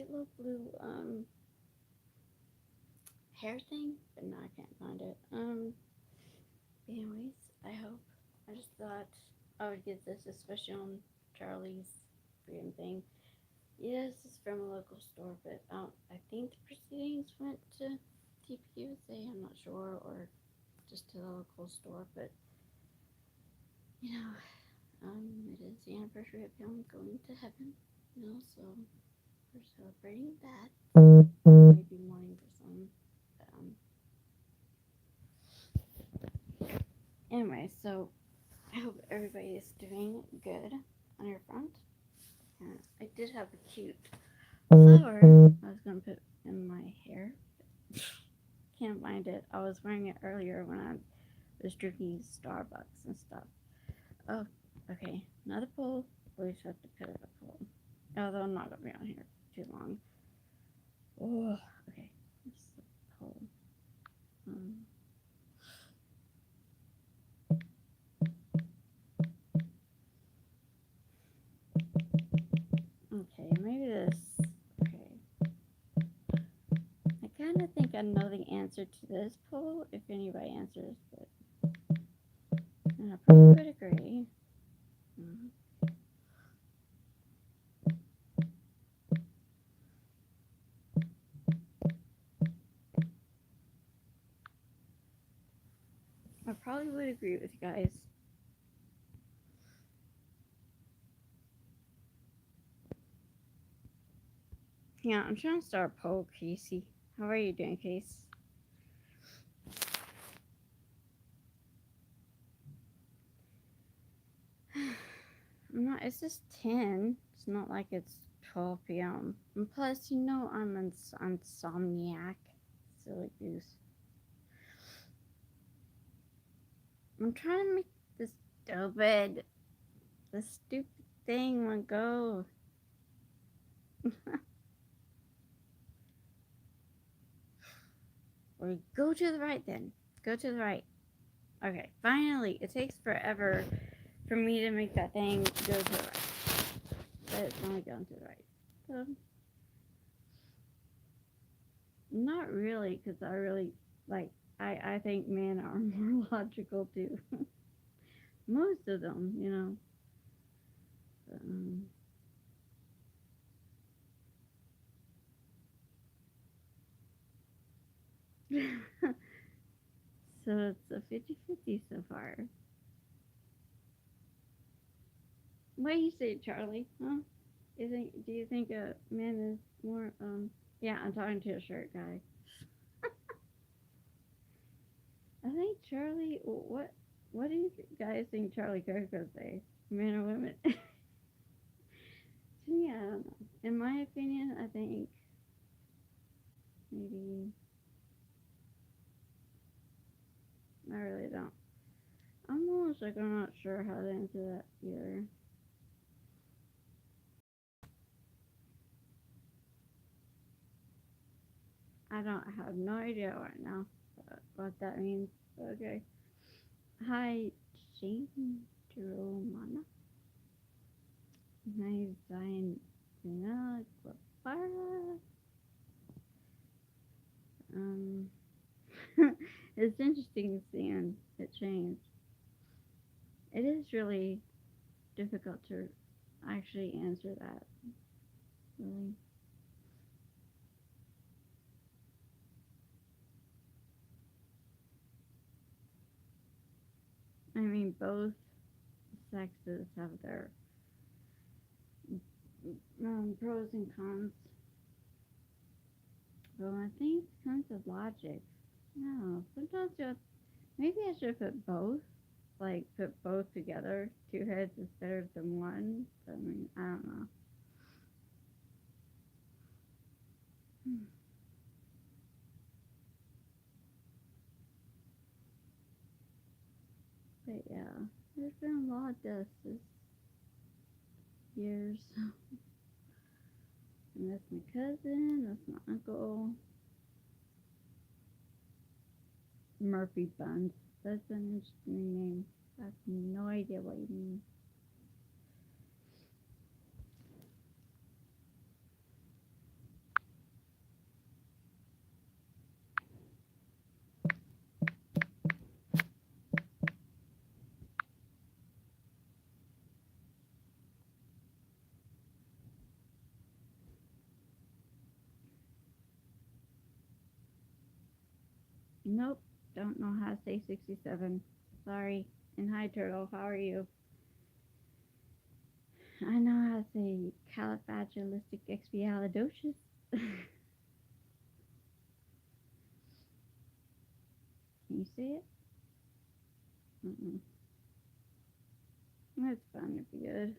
little blue hair thing, but no, I can't find it. Anyways, I hope. I just thought I would get this, especially on Charlie's freedom thing. Yes, it's from a local store, but I think the proceedings went to TPUSA. I'm not sure, or just to the local store, but you know, it is the anniversary of him going to heaven. So we're celebrating that. Maybe mourning for some. Anyway, so I hope everybody is doing good on your front. I did have a cute flower I was gonna put in my hair. Can't find it. I was wearing it earlier when I was drinking Starbucks and stuff. Oh, okay. Another poll. We just have to put it a poll. Although I'm not gonna be on here too long. Oh, okay. This is a poll. Okay, maybe this. Okay. I kind of think I know the answer to this poll if anybody answers, but I probably would agree. I probably would agree with you guys. Yeah, I'm trying to start a poll, Casey. How are you doing, Case? It's just 10. It's not like it's 12 p.m. And plus, I'm an insomniac. Silly goose. I'm trying to make this the stupid thing want go. Or go to the right then. Go to the right. Okay, finally. It takes forever for me to make that thing go to the right. But it's only going to the right. So, not really, because I really, I think men are more logical too. Most of them. But, so it's a 50-50 so far. What do you say, Charlie? Huh? Do you think a man is more yeah, I'm talking to a shirt guy. I think Charlie what do you guys think Charlie Kirk would say? Men or women? Yeah, I don't know. In my opinion, I think maybe I really don't. I'm almost like I'm not sure how to answer that either. I don't have no idea right now what that means. Okay. Hi, Jane Jeromana. Nice Zion Guevara. Um, it's interesting seeing it change. It is really difficult to actually answer that. Really. I mean, both sexes have their pros and cons. Well, I think it's kind of logic. No, sometimes maybe I should put both. Like, put both together. Two heads is better than one. I mean, I don't know. But yeah, there's been a lot of deaths this years. And that's my cousin, that's my uncle. Murphy Buns. That's an interesting name. I have no idea what you mean. Nope, don't know how to say 67. Sorry. And hi, Turtle, how are you? I know how to say califragilisticexpialidocious. Can you say it? Mm-mm. That's fun if you're good.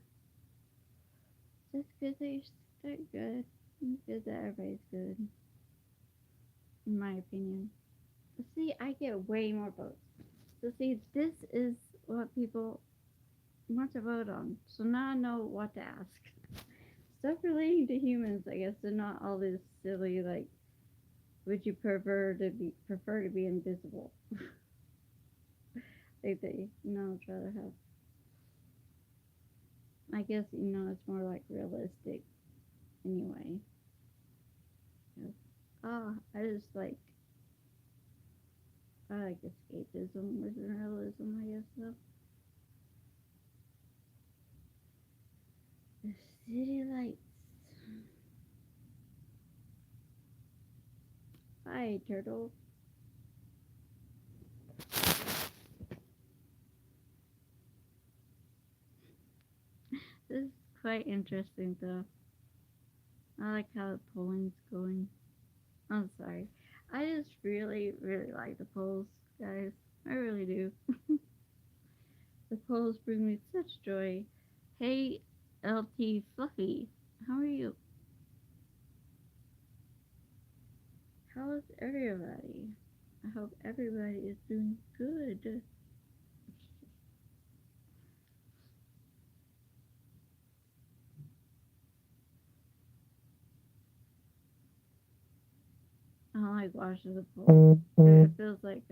Just good that you're good. It's good that everybody's good, in my opinion. See, I get way more votes. So see, this is what people want to vote on. So now I know what to ask. Stuff relating to humans, I guess, and not all this silly like, would you prefer to be invisible? Like they, I'd rather have. I guess it's more like realistic anyway. Yes. I just I like escapism with realism. I guess so. The city lights. Hi, turtle. This is quite interesting though. I like how the polling's going. I'm sorry. I just really, really like the polls, guys. I really do. The polls bring me such joy. Hey, LT Fluffy, how are you? How is everybody? I hope everybody is doing good. I don't like watching the polls. It feels like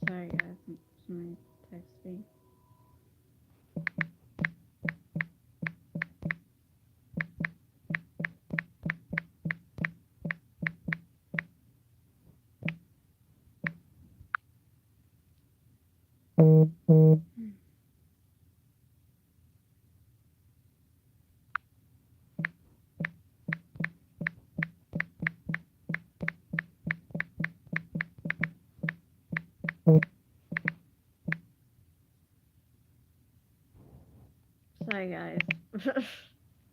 sorry guys, somebody text me. Sorry guys.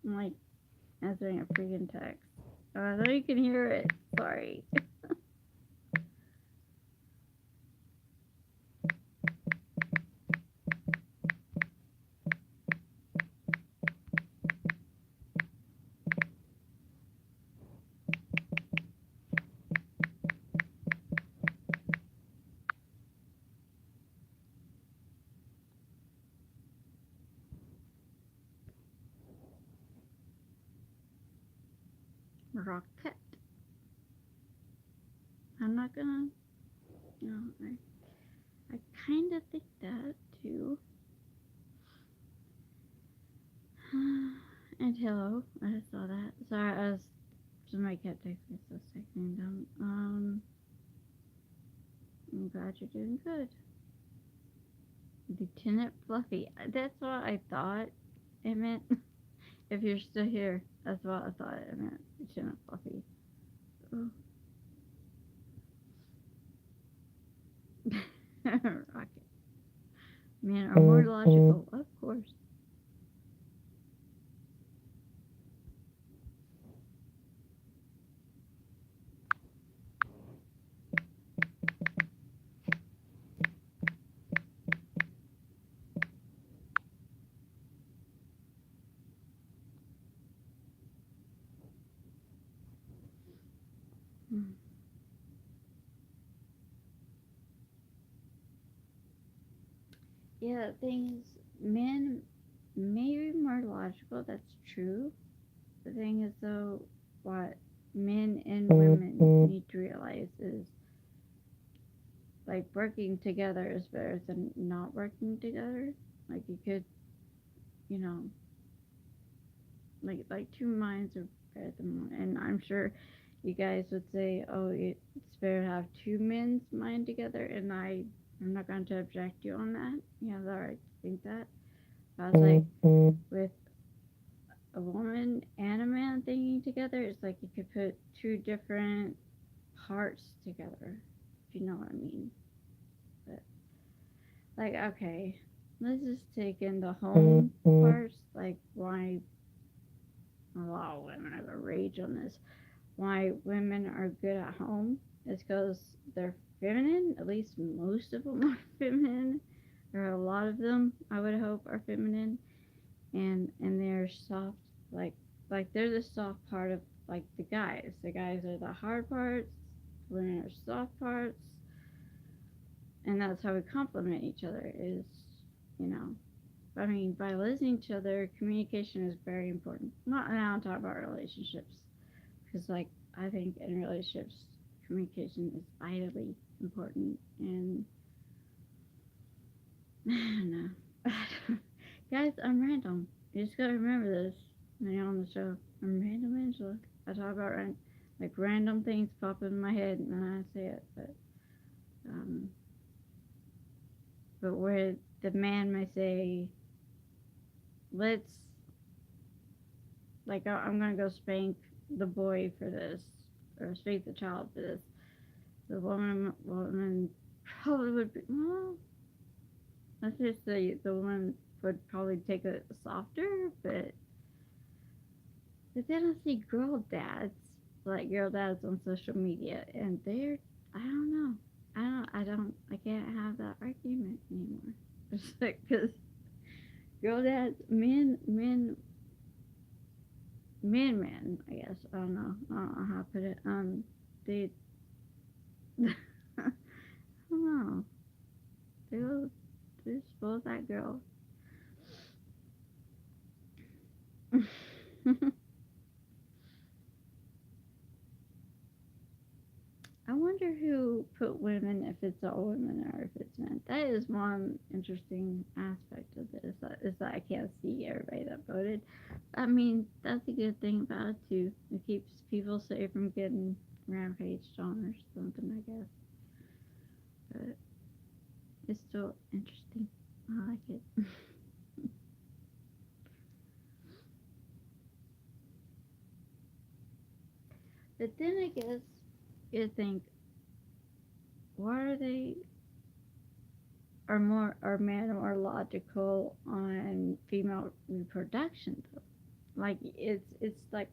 I'm like answering a freaking text. I know you can hear it. Sorry. Rocket. I'm not gonna. No, I kind of think that too. And hello, I saw that. Sorry, I was. Somebody kept texting me, so texting them. I'm glad you're doing good. Lieutenant Fluffy. That's what I thought it meant. If you're still here, that's what I thought it meant. Lieutenant Fluffy. Oh. Rocket. Men are more logical, of course. Hmm. Yeah, things. Men may be more logical. That's true. The thing is, though, what men and women need to realize is like working together is better than not working together. Like you could, you know, like two minds are better than one. And I'm sure you guys would say, oh, it's better to have two men's mind together. And I'm not going to object you on that. You have the right to think that. I was like, with a woman and a man thinking together, it's like you could put two different parts together, if you know what I mean. But like, okay, let's just take in the home parts. Like, why a lot of women have a rage on this. Why women are good at home is because they're feminine. At least most of them are feminine, or a lot of them, I would hope, are feminine, and they're soft. Like they're the soft part of like the guys. The guys are the hard parts. Women are soft parts, and that's how we complement each other. Is you know I mean, by listening to each other, communication is very important. Not now I'm talking about relationships, because like I think in relationships, communication is vitally important. And I don't know, guys, I'm random. You just gotta remember this when you're on the show. I'm random Angela. I talk about like random things pop in my head and then I say it, um, but where the man may say, let's like I'm gonna go spank the boy for this or spank the child for this. The woman probably would be well. Let's just say the woman would probably take it softer, but then I see girl dads like girl dads on social media, and they're I don't know. I can't have that argument anymore. Because girl dads, men, I guess. I don't know how to put it. They, I don't know. They spoil that girl. I wonder who put women, if it's all women or if it's men. That is one interesting aspect of this. Is that I can't see everybody that voted. I mean, that's a good thing about it too. It keeps people safe from getting rampaged on or something, I guess. But it's still interesting. I like it. But then I guess you think, why are they are men more logical on female reproduction though? Like it's like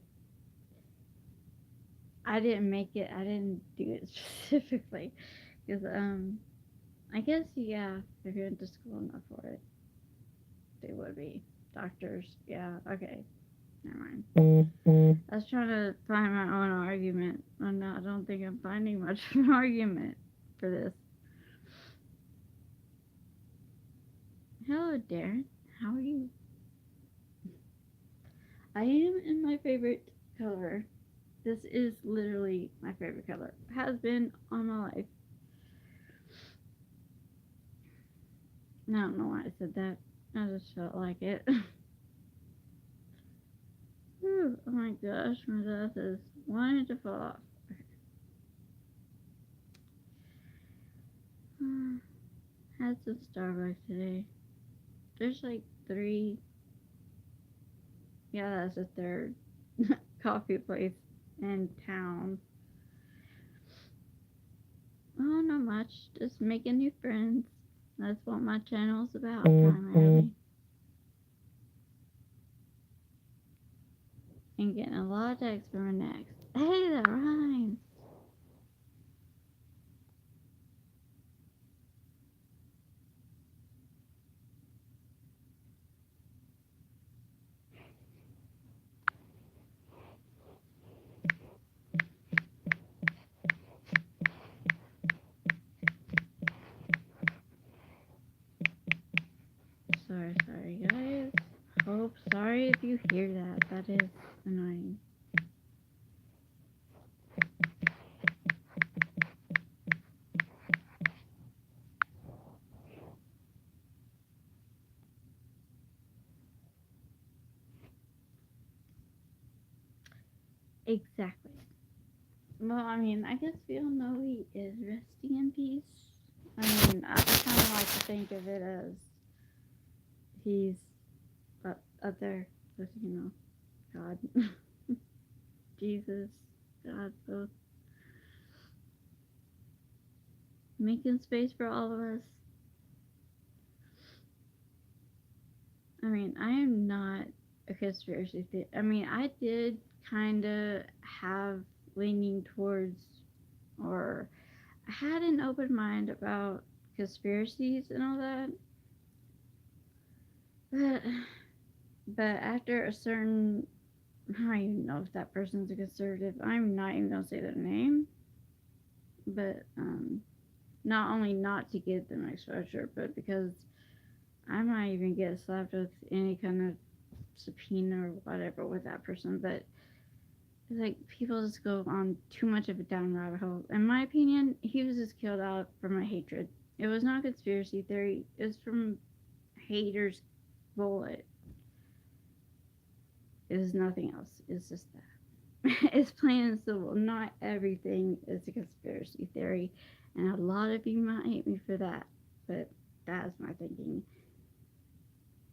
I didn't make it. I didn't do it specifically because I guess yeah, if you went to school enough for it, they would be doctors. Yeah, okay, never mind. I was trying to find my own argument, and I don't think I'm finding much of an argument for this. Hello, Darren. How are you? I am in my favorite color. This is literally my favorite color. Has been all my life. I don't know why I said that. I just felt like it. Whew, oh my gosh, my glasses wanted to fall off. Had some Starbucks today. There's like three. Yeah, that's the third coffee place in town. Oh, not much. Just making new friends. That's what my channel's about primarily. And getting a lot of texts from my next. Hey, that rhymes. Sorry, guys. Sorry if you hear that. That is annoying. exactly. Well, I mean, I guess we all know he is resting in peace. I mean, I kind of like to think of it as he's up there with, God, Jesus, God, both making space for all of us. I mean, I am not a conspiracy theorist. I mean, I did kind of have leaning towards, or I had an open mind about conspiracies and all that, but after a certain, I don't even know if that person's a conservative. I'm not even gonna say their name, but not only not to give them exposure, but because I might even get slapped with any kind of subpoena or whatever with that person. But like people just go on too much of a down rabbit hole. In my opinion, he was just killed out from a hatred. It was not a conspiracy theory. It was from haters' bullet. It was nothing else. It's just that. It's plain and simple. Not everything is a conspiracy theory, and a lot of you might hate me for that, but that's my thinking.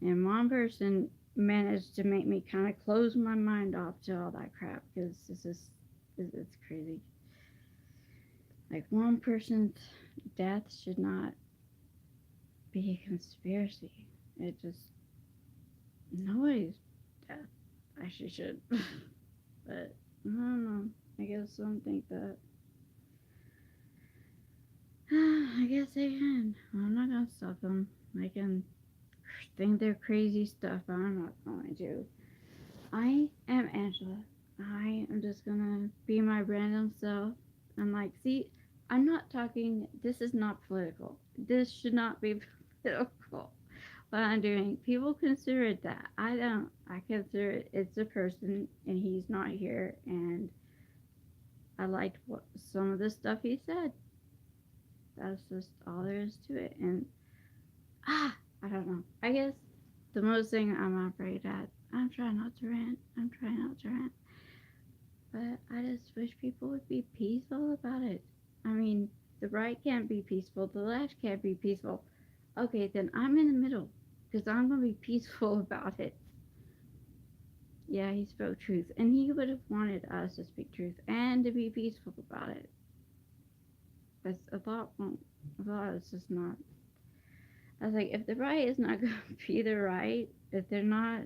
And one person managed to make me kind of close my mind off to all that crap because it's crazy. Like one person's death should not be a conspiracy. It just nobody's death actually should. But I don't know. I guess some think that. I guess they can. I'm not gonna stop them. They can think they're crazy stuff, but I'm not going to. I am Angela. I am just gonna be my random self. I'm like, see, I'm not talking. This is not political. This should not be political. What I'm doing, people consider it that. I don't. I consider it's a person, and he's not here. And I liked some of the stuff he said. That's just all there is to it. And I don't know. I guess the most thing I'm afraid at. I'm trying not to rant. I'm trying not to rant. But I just wish people would be peaceful about it. I mean, the right can't be peaceful. The left can't be peaceful. Okay, then I'm in the middle because I'm gonna be peaceful about it. Yeah, he spoke truth, and he would have wanted us to speak truth and to be peaceful about it. But a lot won't. A lot is just not. I was like, if the right is not going to be the right, if they're not,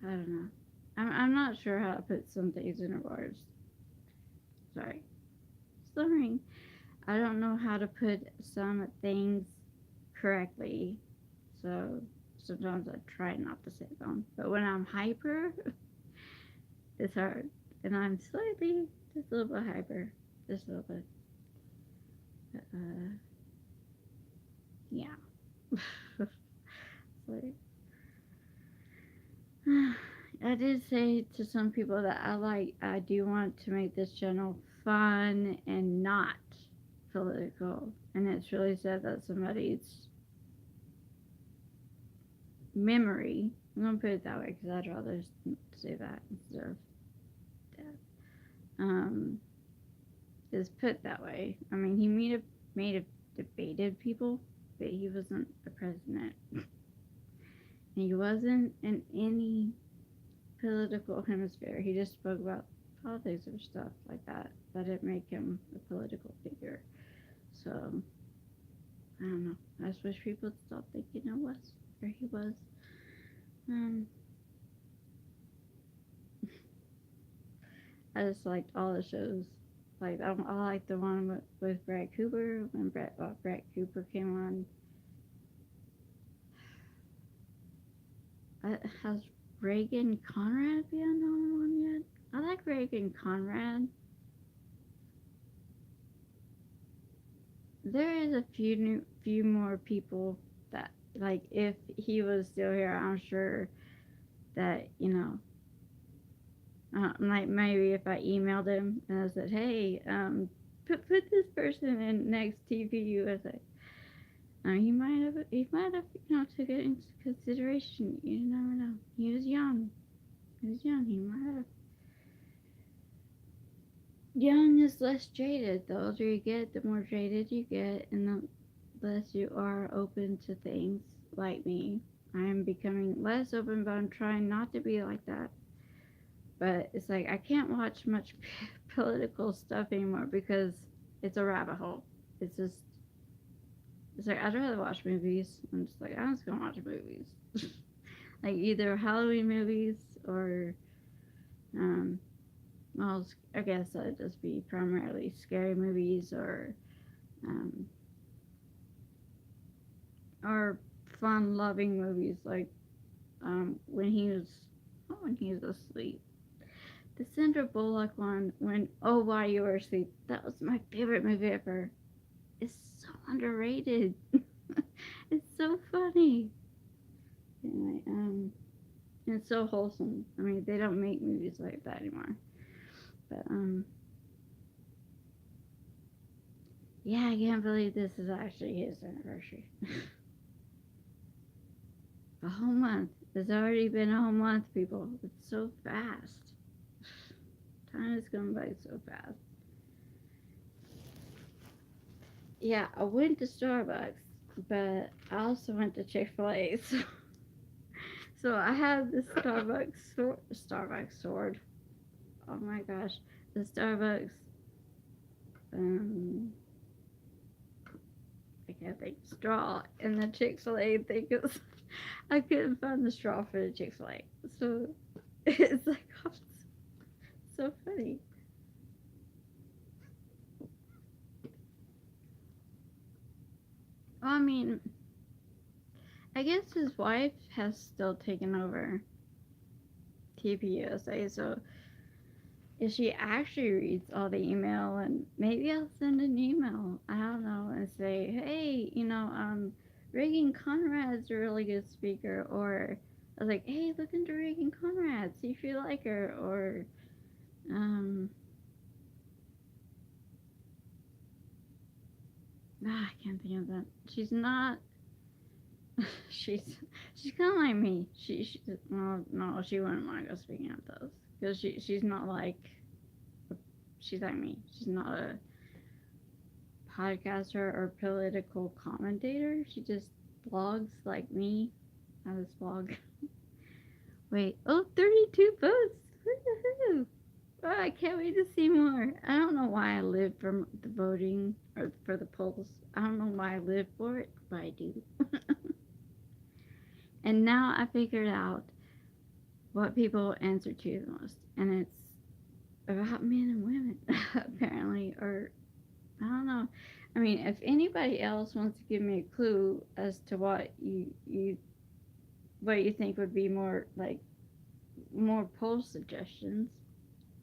I don't know. I'm not sure how to put some things into words. Sorry. Slurring. I don't know how to put some things correctly. So sometimes I try not to say them. But when I'm hyper, it's hard. And I'm slightly, just a little bit hyper. Just a little bit. Yeah. Like, I did say to some people that I do want to make this channel fun and not political. And it's really sad that somebody's memory, I'm going to put it that way because I'd rather say that instead of death, is put that way. I mean, he may have debated people, but he wasn't the president. He wasn't in any political hemisphere. He just spoke about politics or stuff like that. That didn't make him a political figure. So, I don't know. I just wish people would stop thinking it was, or he was. I just liked all the shows. Like, I like the one with Brad Cooper, when Brad Cooper came on. Has Reagan Conrad been on one yet? I like Reagan Conrad. There is a few more people that, like, if he was still here, I'm sure that, like maybe if I emailed him and I said, hey, put this person in next TV USA. He might have, took it into consideration. You never know. He was young. He's young. He might have. Young is less jaded. The older you get, the more jaded you get, and the less you are open to things like me. I am becoming less open, but I'm trying not to be like that. But it's like I can't watch much political stuff anymore because it's a rabbit hole. It's just, it's like I'd rather watch movies. I'm just like, I'm just gonna watch movies. Like either Halloween movies or, um, well, I guess that'd just be primarily scary movies um, or fun loving movies like when he was, oh, when he was asleep. The Sandra Bullock one, when Oh While You Were Asleep, that was my favorite movie ever. It's so underrated. It's so funny. Anyway, it's so wholesome. I mean, they don't make movies like that anymore. But yeah, I can't believe this is actually his anniversary. A whole month. It's already been a whole month, people. It's so fast. Time is going by so fast. Yeah, I went to Starbucks, but I also went to Chick-fil-A. So I have the Starbucks sword. Oh my gosh, the Starbucks. Um, I can't think straw, and the Chick-fil-A thing is I couldn't find the straw for the Chick-fil-A. So it's like, oh, it's so funny. Well, I mean, I guess his wife has still taken over TPUSA, so if she actually reads all the email, and maybe I'll send an email, I don't know, and say, hey, Reagan Conrad's a really good speaker, or I was like, hey, look into Reagan Conrad, see if you like her, or um, I can't think of that. She's not. she's she's kind of like me. Well, no, she wouldn't want to go speaking at those because she's not like, she's like me. She's not a podcaster or political commentator. She just blogs like me. I this blog. Wait, oh, 32 votes. Woo-hoo. Oh, I can't wait to see more. I don't know why I live for the voting or for the polls. I don't know why I live for it, but I do. And now I figured out what people answer to the most, and it's about men and women, apparently, or I don't know. I mean, if anybody else wants to give me a clue as to what you think would be more like more poll suggestions,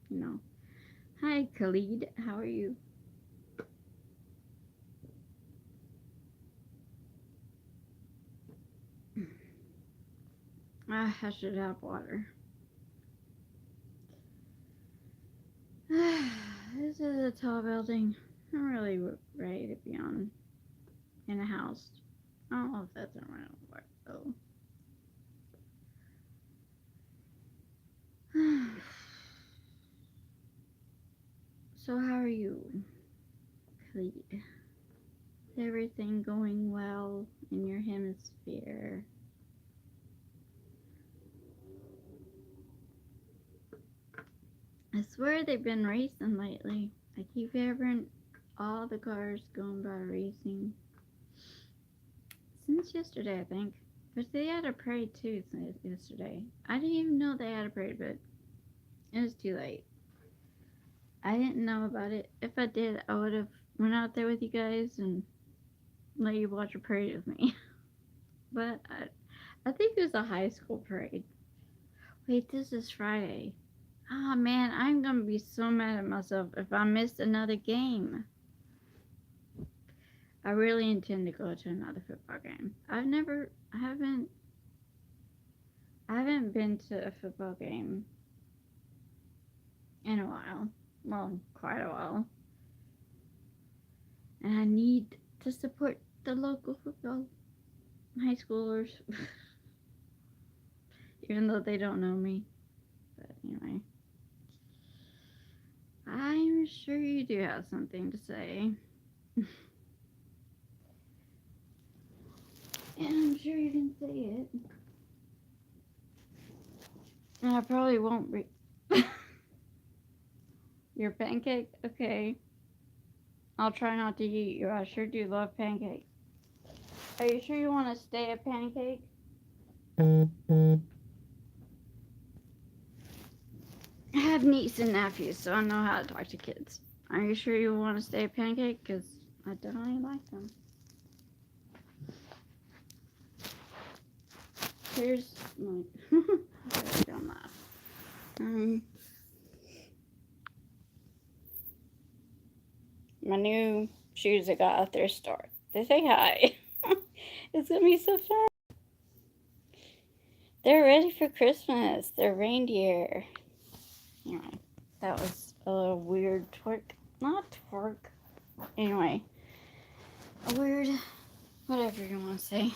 you know. Hi, Khalid. How are you? I should have water. This is a tall building. I'm really ready to be on in a house. I don't know if that's a real word though. So how are you, Khalid? Is everything going well in your hemisphere? I swear they've been racing lately. I keep hearing all the cars going by racing. Since yesterday, I think. But they had a parade too since yesterday. I didn't even know they had a parade, but it was too late. I didn't know about it. If I did, I would have went out there with you guys and let you watch a parade with me. But I think it was a high school parade. Wait, this is Friday. Ah, man, I'm gonna be so mad at myself if I missed another game. I really intend to go to another football game. I haven't been to a football game in a while. Well, quite a while. And I need to support the local football high schoolers, even though they don't know me. anyway, I'm sure you do have something to say. And I'm sure you can say it. And I probably won't Your pancake? Okay. I'll try not to eat you. I sure do love pancakes. Are you sure you want to stay a pancake? I have nieces and nephews, so I know how to talk to kids. Are you sure you want to stay a pancake? Because I definitely like them. Here's my... don't laugh. My new shoes I got at their store. They say hi. It's going to be so fun. They're ready for Christmas. They're reindeer. Anyway, that was a little weird twerk. Not twerk. Anyway, a weird, whatever you want to say.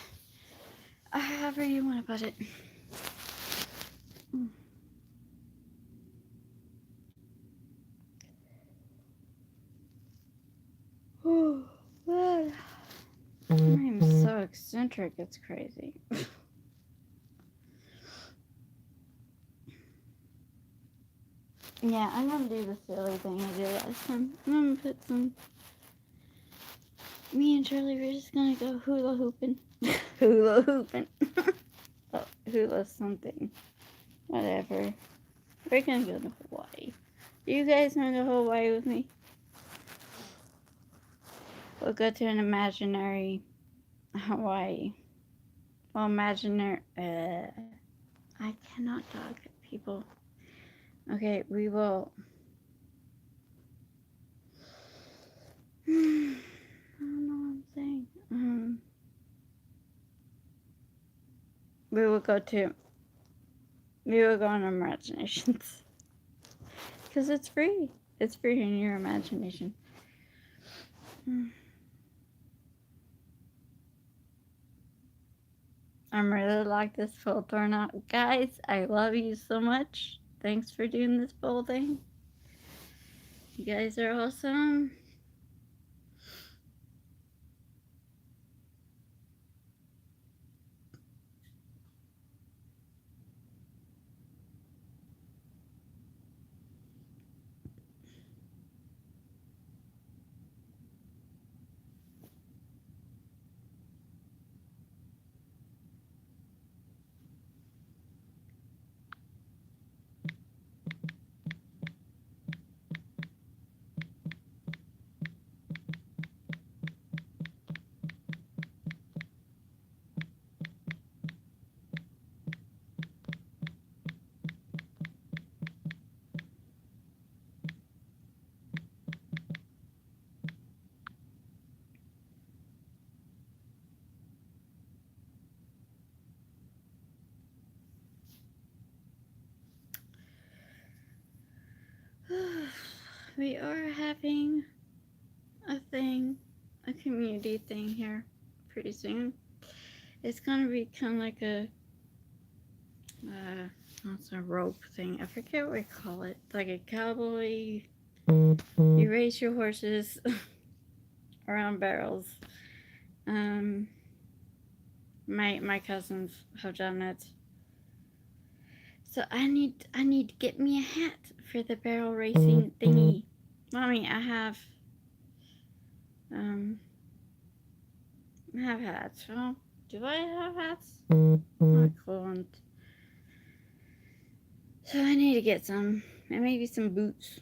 However you want to put it. Oh, man. I'm so eccentric, it's crazy. Yeah, I'm gonna do the silly thing I did last time. I'm gonna put some... Me and Charlie, we're just gonna go hula hooping. Hula hooping. Oh, hula something. Whatever. We're gonna go to Hawaii. Do you guys wanna go to Hawaii with me? We'll go to an imaginary Hawaii. Well, imaginary... I cannot talk, people. Okay, we will... I don't know what I'm saying. We will go on imaginations. Because it's free. It's free in your imagination. I'm really like this full turnout. Guys, I love you so much. Thanks for doing this full thing. You guys are awesome. We are having a thing, a community thing here pretty soon. It's gonna be kind of like a what's a rope thing? I forget what we call it. It's like a cowboy. You race your horses around barrels. My cousins have done it. So I need to get me a hat for the barrel racing thingy. Mommy, I have hats. Well, do I have hats? I can't. So I need to get some, and maybe some boots.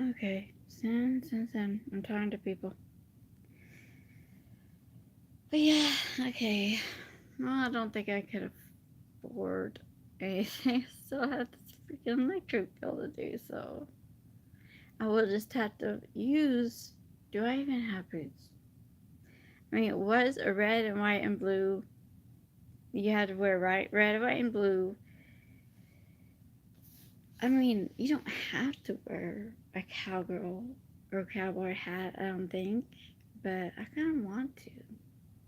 Okay, send. I'm talking to people. But yeah, okay. Well, I don't think I could afford anything. I still have this freaking electric bill to do, so I will just have to use... Do I even have boots? I mean, it was a red and white and blue. You had to wear red, white, and blue. I mean, you don't have to wear a cowgirl or cowboy hat, I don't think. But I kind of want to.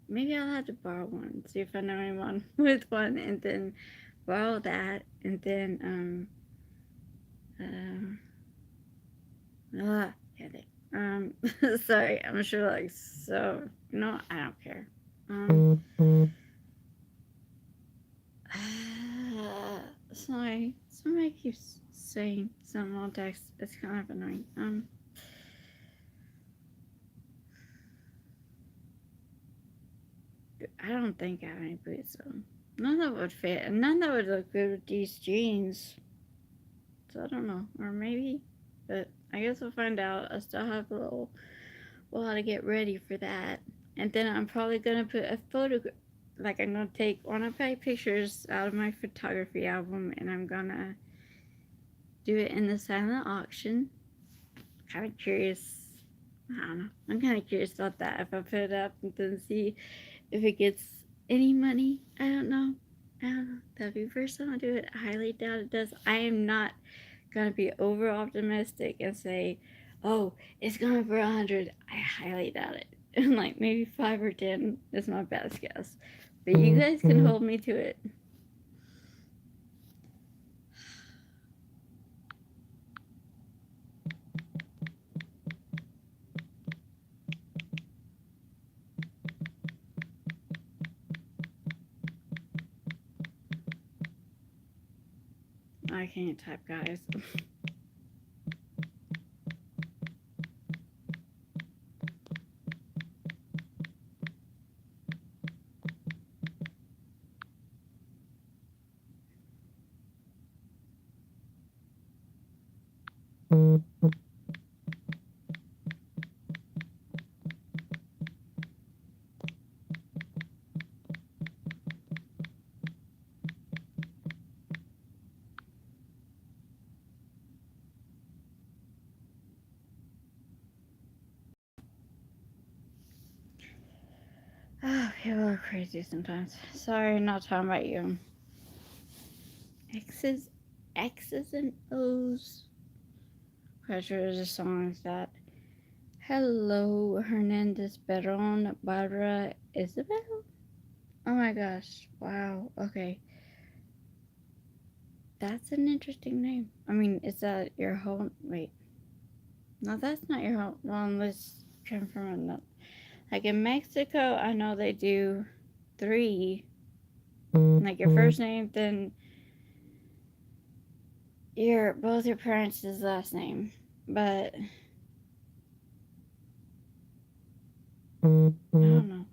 Maybe I'll have to borrow one, see if I know anyone with one, and then borrow that, and then, yeah, um, sorry, I'm sure, like, so, no, I don't care. Um, sorry, somebody keeps saying something on text. It's kind of annoying. I don't think I have any boots, so none that would fit, and none that would look good with these jeans. So I don't know, or maybe, but I guess we'll find out. I still have a little while to get ready for that, and then I'm probably gonna put a photo, like I'm gonna take one of my pictures out of my photography album, and I'm gonna do it in the silent auction. Kind of curious. I don't know. I'm kind of curious about that. If I put it up and then see if it gets any money, I don't know. I don't know. That'd be the first time I do it. I highly doubt it does. I am not gonna be over optimistic and say, "Oh, it's going for 100." I highly doubt it. Like maybe 5 or 10 is my best guess, but you guys can hold me to it. I can't type, guys. Oh, people are crazy sometimes. Sorry, not talking about you. X's, X's and O's. Pressure is a song like that. Hello, Hernandez Peron, Barbara Isabel. Oh my gosh! Wow. Okay, that's an interesting name. I mean, is that your whole? Wait, no, that's not your whole. Well, let's come from another. Like in Mexico, I know they do three. Like your first name, then your both your parents' last name. But I don't know.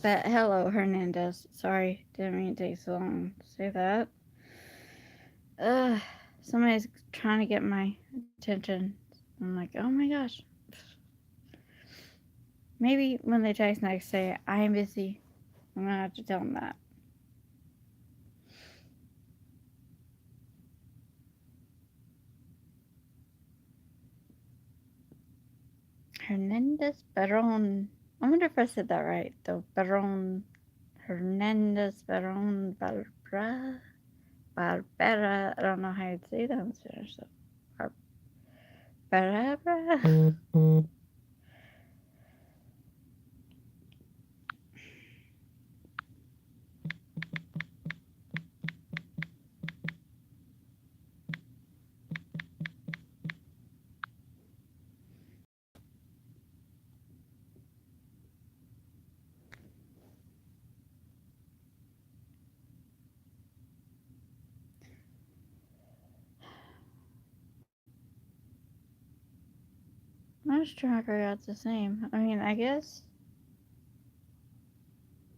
But hello, Hernandez. Sorry, didn't mean to take so long to say that. Ugh, somebody's trying to get my attention. I'm like, oh my gosh. Maybe when they text next, say, I am busy. I'm gonna have to tell them that. Hernandez Peron. I wonder if I said that right, though. Peron. Hernandez Peron Barbara. Barbera. I don't know how you'd say that in Spanish, though. Barbara. Most truck got the same. I mean, I guess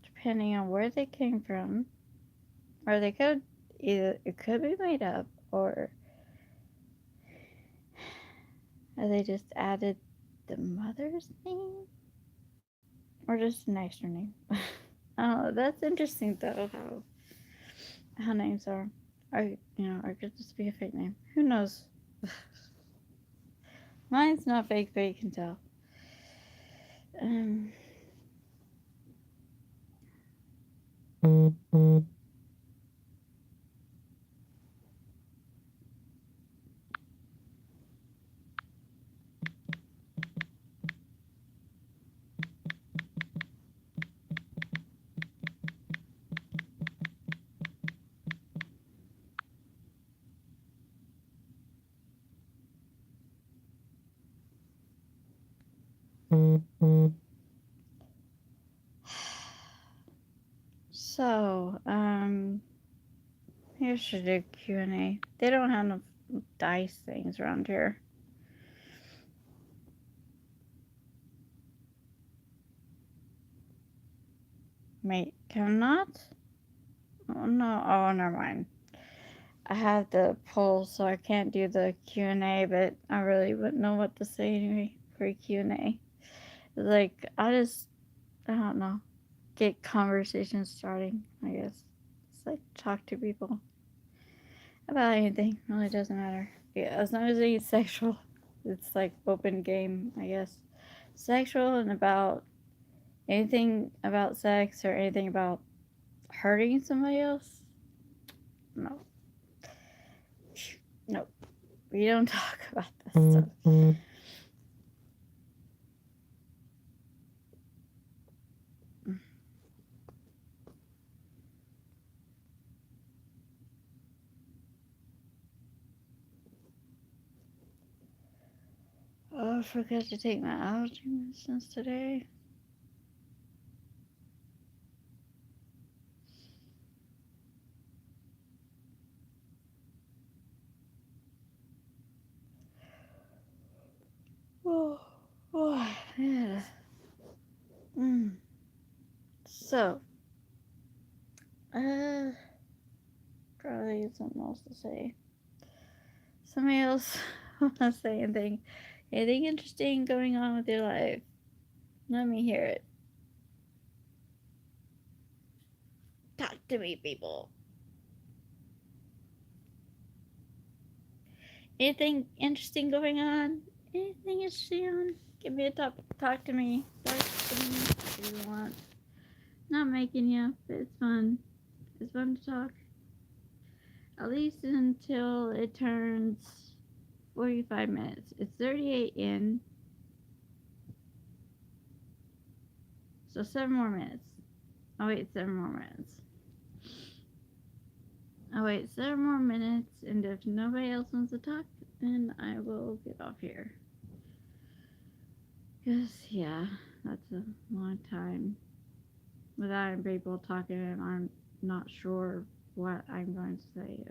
depending on where they came from, or they could either it could be made up, or they just added the mother's name, or just an extra name. I don't know. That's interesting though how names are. Or could this be a fake name? Who knows? Mine's not fake, but you can tell. Um, so, here's should do Q&A. They don't have no dice things around here. Wait, can not? Oh no! Oh, never mind. I have the poll, so I can't do the Q&A, but I really wouldn't know what to say anyway for a Q&A. Like, I don't know, get conversations starting, I guess. It's like talk to people about anything. Really doesn't matter. Yeah, as long as it's sexual, it's like open game, I guess. Sexual and about anything about sex or anything about hurting somebody else. No, no, we don't talk about this stuff. Oh, I forgot to take my allergy medicines today. Oh, oh, yeah. So, uh, probably something else to say. Somebody else want to say anything? Anything interesting going on with your life? Let me hear it. Talk to me, people. Anything interesting going on? Anything interesting on? Give me a top. Talk to me. Talk to me if you want. Not making you, but it's fun. It's fun to talk. At least until it turns 45 minutes. It's 38 in. So 7 more minutes. Oh wait, 7 more minutes. Oh wait, 7 more minutes, and if nobody else wants to talk, then I will get off here. Cause yeah, that's a long time without people talking, and I'm not sure what I'm going to say.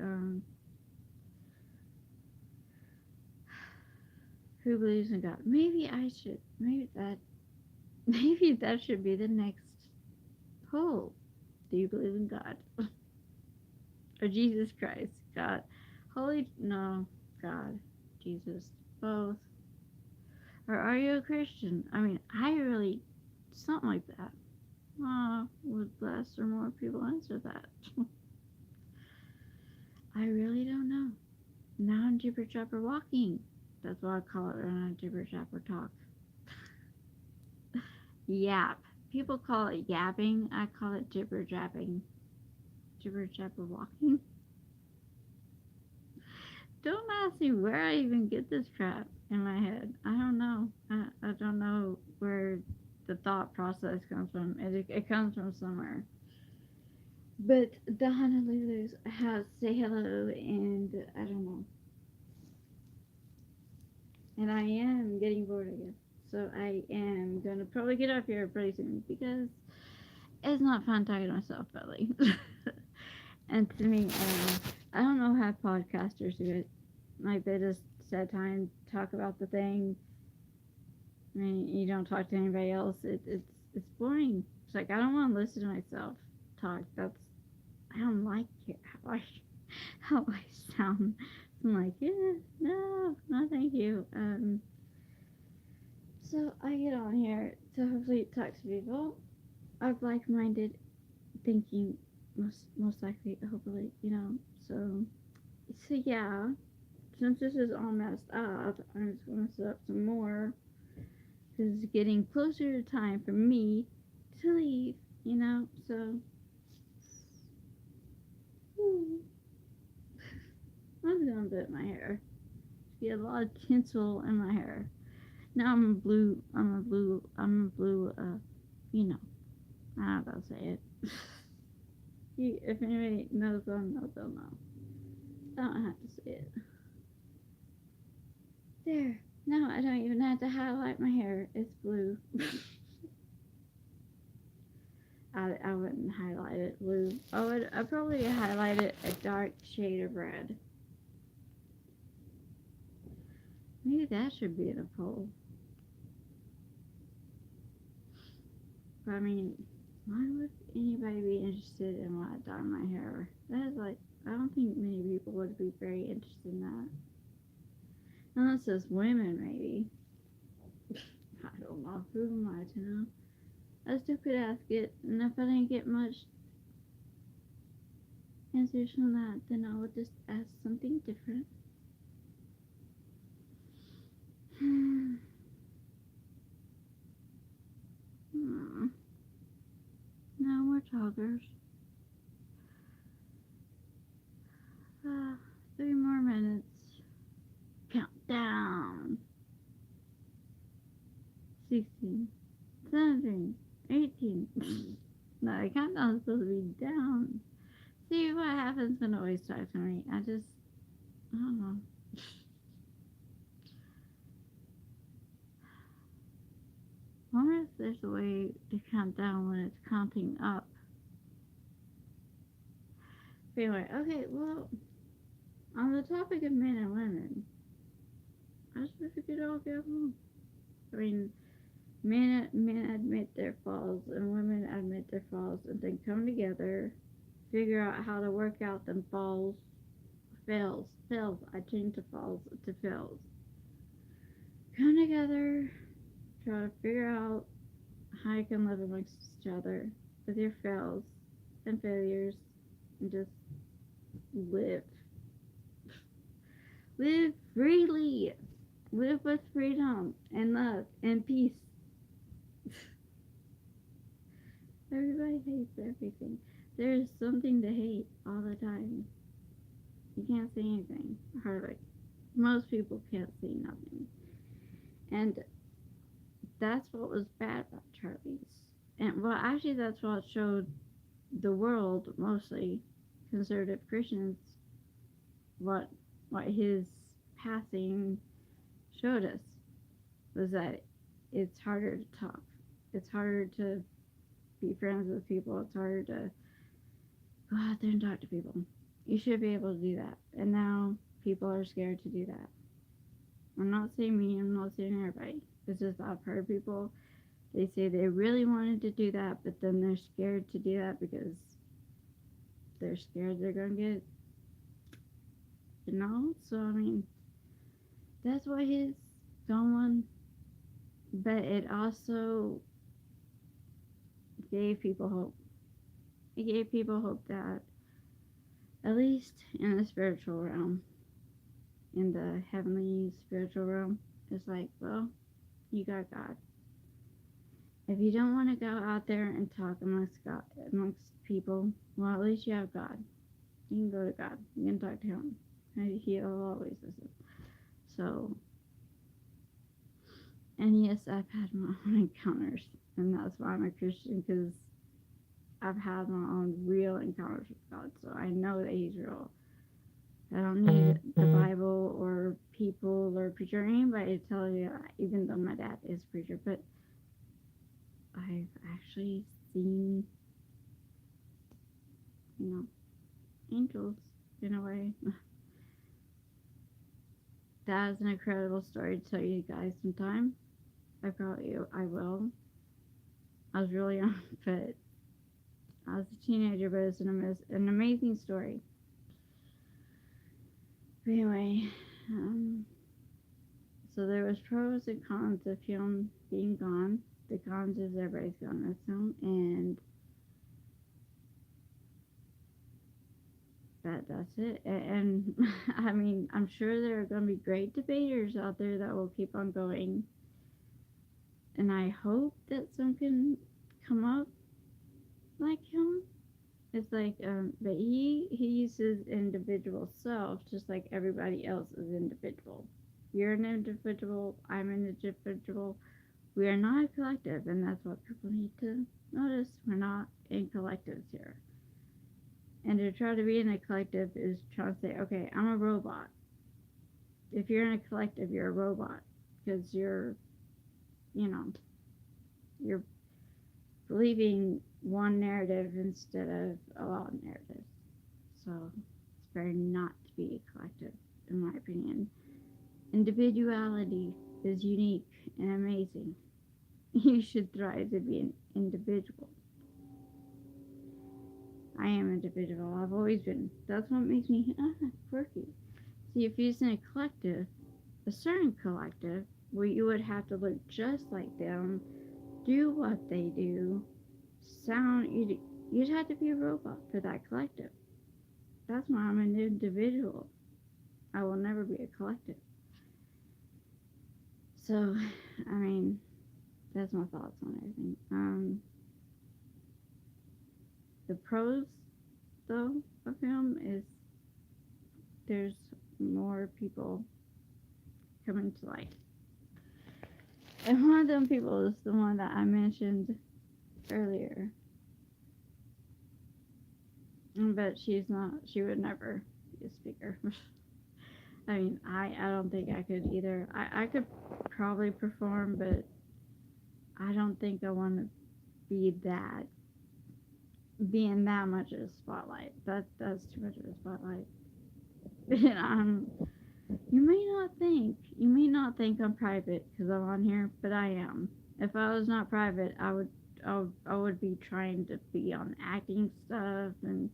Who believes in God? Maybe I should. Maybe that should be the next poll. Do you believe in God? Or Jesus Christ? God. No, God. Jesus. Both. Or are you a Christian? I mean, I really, something like that. Would less or more people answer that? I really don't know. Now I'm jibber jabber walking. That's what I call it when I jibber jabber talk. Yap. People call it yapping. I call it jibber jabbing. Jibber jabber walking. Don't ask me where I even get this crap in my head. I don't know. I don't know where the thought process comes from. It comes from somewhere. But the Honolulu's have say hello, and I don't know. And I am getting bored again. So I am gonna probably get off here pretty soon because it's not fun talking to myself, Belly. And to me, I don't know how podcasters do it. Like they just set time to talk about the thing. I mean, you don't talk to anybody else. It's boring. It's like I don't want to listen to myself talk. I don't like it how I sound. I'm like, yeah, no, thank you. So I get on here to hopefully talk to people of like-minded thinking, most likely, hopefully, So, so yeah, since this is all messed up, I'm just gonna set up some more because it's getting closer to time for me to leave. So I'm gonna bit my hair. Get a lot of tinsel in my hair. Now I'm a blue. I'm a blue. I'm a blue. You know. I don't know how to say it. If anybody knows, they'll know. I don't have to say it. There. No, I don't even have to highlight my hair. It's blue. I wouldn't highlight it blue. I'd probably highlight it a dark shade of red. Maybe that should be in a poll. But I mean, why would anybody be interested in what I dye my hair? That is like, I don't think many people would be very interested in that. Unless it's women, maybe. I don't know. Who am I to know? I still could ask it, and if I didn't get much answers from that, then I would just ask something different. Hmm. No more talkers. 3 more minutes. Countdown. 16, 17, 18. No, the countdown is supposed to be down. See what happens when it always talks to me. I don't know. I wonder if there's a way to count down when it's counting up. But anyway, okay, well, on the topic of men and women, I just wish we could all get along. I mean, men admit their flaws and women admit their flaws and then come together, figure out how to work out them fails. I changed the falls to fails. Come together, try to figure out how you can live amongst each other with your fails and failures and just live. Live freely. Live with freedom and love and peace. Everybody hates everything. There's something to hate all the time. You can't see anything, hardly. Most people can't see nothing. And that's what was bad about Charlie's. And well, actually, that's what showed the world, mostly conservative Christians, what his passing showed us was that it's harder to talk. It's harder to be friends with people. It's harder to go out there and talk to people. You should be able to do that. And now people are scared to do that. I'm not saying me, I'm not saying everybody. It's just I've heard people, they say they really wanted to do that, but then they're scared to do that because they're scared they're going to get, So, I mean, that's why he's going. But it also gave people hope. It gave people hope that, at least in the spiritual realm, in the heavenly spiritual realm, it's like, well, you got God. If you don't want to go out there and talk amongst people, well, at least you have God. You can go to God. You can talk to Him. He'll always listen. So, and yes, I've had my own encounters, and that's why I'm a Christian, because I've had my own real encounters with God, so I know that He's real. I don't need the Bible or people or preacher or anybody to tell you, even though my dad is a preacher, but I've actually seen, angels in a way. That is an incredible story to tell you guys sometime. I will. I was really young, but I was a teenager, but it's an amazing story. But anyway, so there was pros and cons of him being gone. The cons is everybody's gonna miss him, and that's it. And I mean, I'm sure there are going to be great debaters out there that will keep on going. And I hope that some can come up like him. It's like, but he uses individual self just like everybody else is individual. You're an individual. I'm an individual. We are not a collective, and that's what people need to notice. We're not in collectives here. And to try to be in a collective is trying to say, okay, I'm a robot. If you're in a collective, you're a robot because you know, you're believing one narrative instead of a lot of narratives. So it's better not to be a collective, in my opinion. Individuality is unique and amazing. You should thrive to be an individual. I am individual. I've always been. That's what makes me quirky. See, if you're in a collective, a certain collective, where you would have to look just like them, do what they do, you'd have to be a robot for that collective. That's why I'm an individual. I will never be a collective. So, I mean, that's my thoughts on everything. The pros, though, of him is there's more people coming to light. And one of them people is the one that I mentioned earlier. But she would never be a speaker. I mean, I don't think I could either. I could probably perform, but I don't think I want to be that, being that much of a spotlight. That's too much of a spotlight. And you may not think I'm private because I'm on here, but I am. If I was not private, I would be trying to be on acting stuff and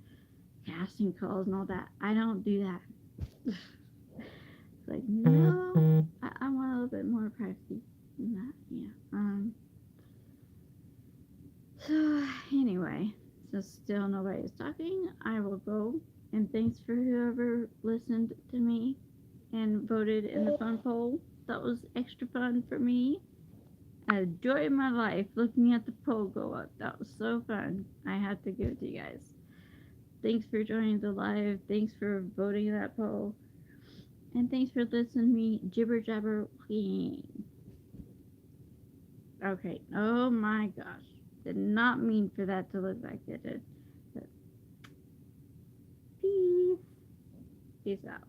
casting calls and all that. I don't do that. It's like, no, I want a little bit more privacy than that. Yeah. So anyway, so still nobody is talking. I will go, and thanks for whoever listened to me and voted in the fun poll. That was extra fun for me. I enjoyed my life looking at the poll go up. That was so fun. I had to give it to you guys. Thanks for joining the live. Thanks for voting that poll. And thanks for listening to me jibber jabber. Okay. Oh my gosh. Did not mean for that to look like it did. But peace. Peace out.